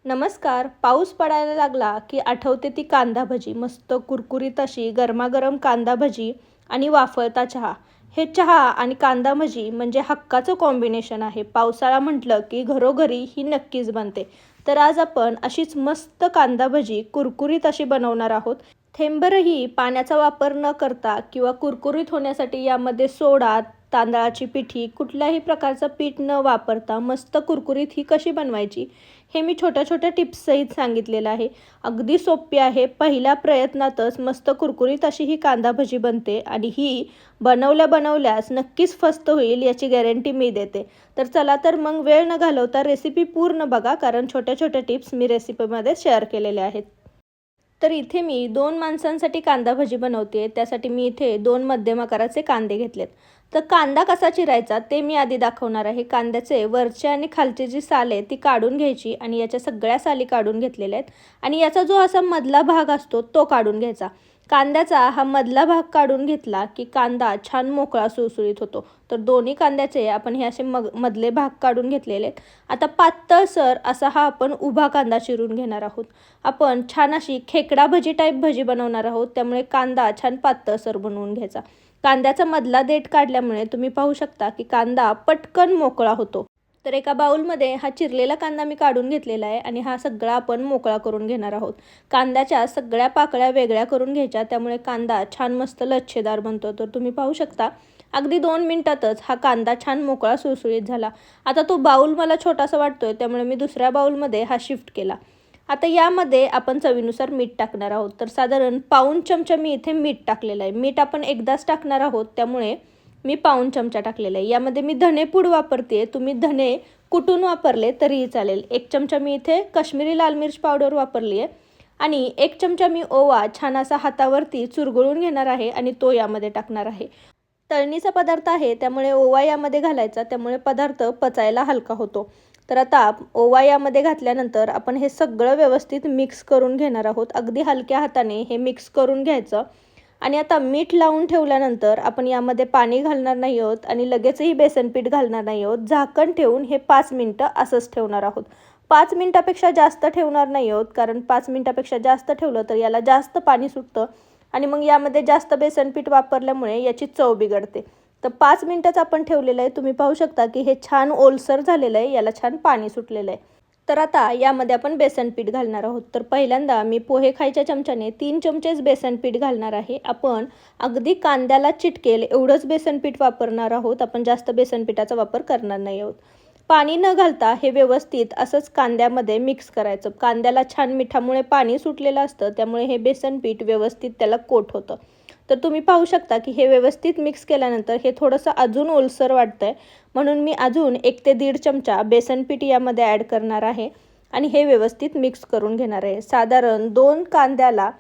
नमस्कार. पाऊस पडायला लागला की आठवते ती कांदा भजी, मस्त कुरकुरीत अशी गरमागरम कांदा भजी आणि वाफळता चहा. हे चहा आणि कांदा भजी म्हणजे हक्काचं कॉम्बिनेशन आहे. पावसाळा म्हटलं की घरोघरी ही नक्कीच बनते. तर आज आपण अशीच मस्त कांदा भजी कुरकुरीत अशी बनवणार आहोत. थेंबरही पाण्याचा वापर न करता किंवा कुरकुरीत होण्यासाठी यामध्ये सोडा, तांदळाची पिठी, कुठल्याही प्रकारचं पीठ न वापरता मस्त कुरकुरीत ही कशी बनवायची हे मी छोट्या-छोट्या टिप्ससहित सांगितलेलं आहे. अगदी सोपी आहे. पहिल्या प्रयत्नातच मस्त कुरकुरीत अशी ही कांदा भजी बनते आणि ही बनवल्यास नक्कीच फस्त होईल याची गॅरंटी मी देते. तर चला तर मग वेळ न घालवता रेसिपी पूर्ण बघा, कारण छोट्या-छोट्या टिप्स मी रेसिपीमध्ये शेअर केलेल्या आहेत. तर इथे मी 2 माणसांसाठी कांदा भजी बनवते. त्यासाठी मी इथे 2 मध्यम आकाराचे कांदे घेतलेत. तर कांदा कसा चिरायचा ते मी आधी दाखवणार आहे. कांद्याचे वरचे आणि खालची जी साल आहे ती काढून घ्यायची आणि याच्या सगळ्या साली काढून घेतलेल्या आहेत आणि याचा जो असा मधला भाग असतो तो काढून घ्यायचा. कांद्याचा हा मधला भाग काढून घेतला की कांदा छान मोकळा सुळसुळीत होतो. तर दोन्ही कांद्याचे आपण हे असे मधले भाग काढून घेतलेले आहेत. आता पातळसर असा हा आपण उभा कांदा चिरून घेणार आहोत. आपण छान अशी खेकडा भजी टाईप भजी बनवणार आहोत, त्यामुळे कांदा छान पातळसर बनवून घ्यायचा. कांद्याचा मधला देठ काढल्यामुळे तुम्ही पाहू शकता की कांदा पटकन मोकळा होतो. तर एका बाउलमध्ये हा चिरलेला कांदा मी काढून घेतलेला आहे आणि हा सगळा आपण मोकळा करून घेणार आहोत. कांद्याच्या सगळ्या पाकळ्या वेगळ्या करून घ्यायच्या, त्यामुळे कांदा छान मस्त लच्छेदार बनतो. तर तुम्ही पाहू शकता अगदी 2 मिनिटातच हा कांदा छान मोकळा सुळसुळीत झाला. आता तो बाउल मला छोटासा वाटतोय, त्यामुळे मी दुसऱ्या बाउलमध्ये हा शिफ्ट केला. आता यामध्ये आपण चवीनुसार मीठ टाकणार आहोत. तर साधारण पाऊण चमचा मी इथे मीठ टाकलेलं आहे. मीठ आपण एकदाच टाकणार आहोत, त्यामुळे मी पाऊण चमचा टाकलेला आहे. यामध्ये मी धनेपूड वापरते. तुम्ही धने कुटून वापरले तरीही चालेल. 1 चमचा मी इथे काश्मीरी लाल मिर्च पावडर वापरली आहे आणि 1 चमचा मी ओवा छान असा हातावरती चुरगळून घेणार आहे आणि तो यामध्ये टाकणार आहे. तळणीचा पदार्थ आहे, त्यामुळे ओवा यामध्ये घालायचा, त्यामुळे पदार्थ पचायला हलका होतो. तर आता ओवा यामध्ये घातल्यानंतर आपण हे सगळं व्यवस्थित मिक्स करून घेणार आहोत. अगदी हलक्या हाताने हे मिक्स करून घ्यायचं आणि आता मीठ लावून ठेवल्यानंतर आपण यामध्ये पाणी घालणार नाही आहोत आणि लगेचही बेसन पीठ घालणार नाही आहोत. झाकण ठेवून हे 5 मिनिटं असंच ठेवणार आहोत. 5 मिनिटापेक्षा जास्त ठेवणार नाही आहोत, कारण 5 मिनिटापेक्षा जास्त ठेवलं तर याला जास्त पाणी सुटतं आणि मग यामध्ये जास्त बेसन पीठ वापरल्यामुळे याची चव बिघडते. तर 5 मिनिटच आपण ठेवलेलं आहे. तुम्ही पाहू शकता की हे छान ओलसर झालेलं आहे, याला छान पाणी सुटलेलं आहे. तर आता यामध्ये आपण बेसन पीठ घालणार आहोत. तर पहिल्यांदा मी पोहे खायच्या चमच्याने 3 चमचेच बेसन पीठ घालणार आहे. आपण अगदी कांद्याला चिटकेल एवढंच बेसन पीठ वापरणार आहोत. आपण जास्त बेसन पिठाचा वापर करणार नाही आहोत. पाणी न घालता हे व्यवस्थित असंच कांद्यामध्ये मिक्स करायचं. कांद्याला छान मिठामुळे पाणी सुटलेलं असतं, त्यामुळे हे बेसन पीठ व्यवस्थित त्याला कोट होतं. तर तुम्ही पाहू शकता की हे व्यवस्थित मिक्स केल्यानंतर हे थोडंसं अजून ओलसर वाटतंय, म्हणून मी अजून 1 ते 1.5 चमचा बेसन पीठ यामध्ये ॲड करणार आहे आणि हे व्यवस्थित मिक्स करून घेणार आहे. साधारण 2 कांद्याला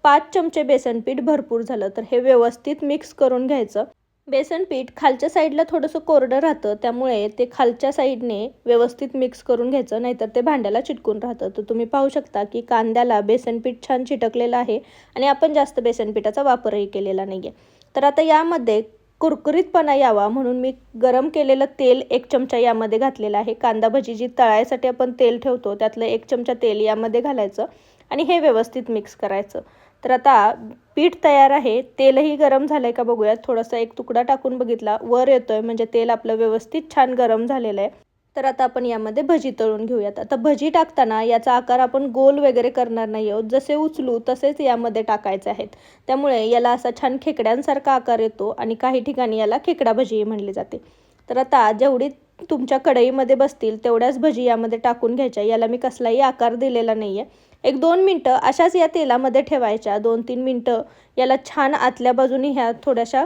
5 चमचे बेसन पीठ भरपूर झालं. तर हे व्यवस्थित मिक्स करून घ्यायचं. बेसन पीठ खालच्या साईडला थोडंसं कोरडं राहतं, त्यामुळे ते खालच्या साईडने व्यवस्थित मिक्स करून घ्यायचं, नाहीतर ते भांड्याला चिटकून राहतं. तर तुम्ही पाहू शकता की कांद्याला बेसन पीठ छान चिटकलेलं आहे आणि आपण जास्त बेसन पिठाचा वापरही केलेला नाही आहे. तर आता यामध्ये कुरकुरीतपणा यावा म्हणून मी गरम केलेलं तेल 1 चमचा यामध्ये घातलेलं आहे. कांदा भजी जी तळायसाठी आपण तेल ठेवतो त्यातलं 1 चमचा तेल यामध्ये घालायचं आणि हे व्यवस्थित मिक्स करायचं. तर आता पीठ तयार आहे. तेलही गरम झालं आहे का बघूयात. थोडासा एक तुकडा टाकून बघितला, वर येतोय म्हणजे तेल आपलं व्यवस्थित छान गरम झालेलं आहे. तर आता आपण यामध्ये भजी तळून घेऊयात. आता भजी टाकताना याचा आकार आपण गोल वगैरे करणार नाही आहोत. जसे उचलू तसेच यामध्ये टाकायचे आहेत. त्यामुळे याला असा छान खेकड्यांसारखा आकार येतो आणि काही ठिकाणी याला खेकडा भजी म्हणले जाते. तर आता जेवढी तुमच्या कढईमध्ये बसतील तेवढ्याच भजी यामध्ये टाकून घ्यायच्या. याला मी कसलाही आकार दिलेला नाही आहे. 1-2 मिनटं अशाच या तेलामध्ये ठेवायच्या. 2-3 मिनटं याला छान आतल्या बाजूनी ह्या थोड्याशा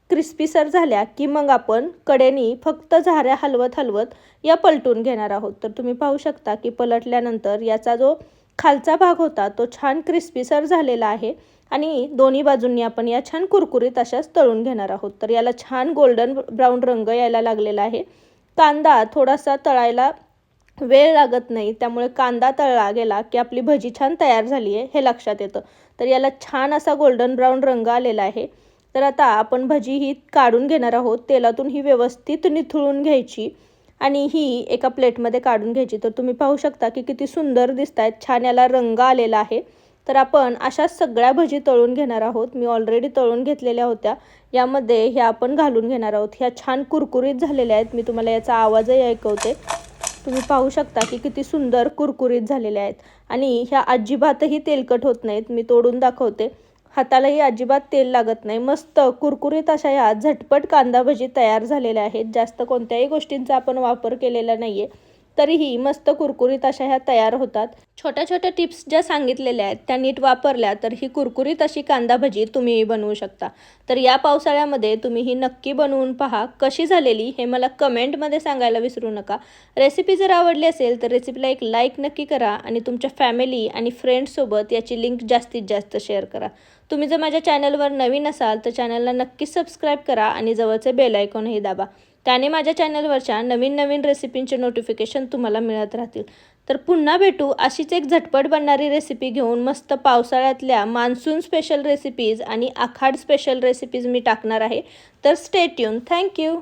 क्रिस्पीसर झाल्या की मग आपण कडेनी फक्त झाऱ्या हलवत या पलटून घेणार आहोत. तर तुम्ही पाहू शकता की पलटल्यानंतर याचा जो खालचा भाग होता तो छान क्रिस्पीसर झालेला आहे आणि दोन्ही बाजूंनी आपण या छान कुरकुरीत अशाच तळून घेणार आहोत. तर याला छान गोल्डन ब्राऊन रंग यायला लागलेला आहे. कांदा थोडासा तळायला वेळ लागत नाही, त्यामुळे कांदा तळला गेला की आपली भजी छान तयार झाली आहे हे लक्षात येतं. तर याला छान असा गोल्डन ब्राऊन रंग आलेला आहे. तर आता आपण भजी ही काढून घेणार आहोत. तेलातून ही व्यवस्थित निथळून घ्यायची आणि ही एका प्लेटमध्ये काढून घ्यायची. तर तुम्ही पाहू शकता की किती सुंदर दिसत आहेत, छान याला रंग आलेला आहे. तर आपण अशाच सगळ्या भजी तळून घेणार आहोत. मी ऑलरेडी तळून घेतलेल्या होत्या. यामध्ये ह्या आपण घालून घेणार आहोत. ह्या छान कुरकुरीत झालेल्या आहेत. मी तुम्हाला याचा आवाजही ऐकवते. तुम्ही पाहू शकता की किती सुंदर कुरकुरीत झालेल्या आहेत आणि ह्या अजिबातही तेलकट होत नाहीत. मी तोडून दाखवते. हातालाही अजिबात तेल लागत नाही. मस्त कुरकुरीत अशा ह्या झटपट कांदा भजी तयार झालेल्या आहेत. जास्त कोणत्याही गोष्टींचा आपण वापर केलेला नाही आहे, तरीही मस्त कुरकुरीत अशा ह्या तयार होतात. छोट्या छोट्या टिप्स ज्या सांगितलेल्या आहेत त्या नीट वापरल्या तर ही कुरकुरीत अशी कांदा भजी तुम्हीही बनवू शकता. तर या पावसाळ्यामध्ये तुम्ही ही नक्की बनवून पहा. कशी झालेली हे मला कमेंटमध्ये सांगायला विसरू नका. रेसिपी जर आवडली असेल तर रेसिपीला एक लाईक नक्की करा आणि तुमच्या फॅमिली आणि फ्रेंड्ससोबत याची लिंक जास्तीत जास्त शेअर करा. तुम्ही जर माझ्या चॅनलवर नवीन असाल तर चॅनलला नक्कीच सबस्क्राईब करा आणि जवळचे बेल आयकॉनही दाबा. त्याने माझ्या चॅनलवरच्या नवीन नवीन रेसिपींचे नोटिफिकेशन तुम्हाला मिळत राहतील. तर पुन्हा भेटू अशीच एक झटपट बनणारी रेसिपी घेऊन. मस्त पावसाळ्यातल्या मान्सून स्पेशल रेसिपीज आणि आखाड स्पेशल रेसिपीज मी टाकणार आहे. तर स्टे ट्यून. थँक्यू.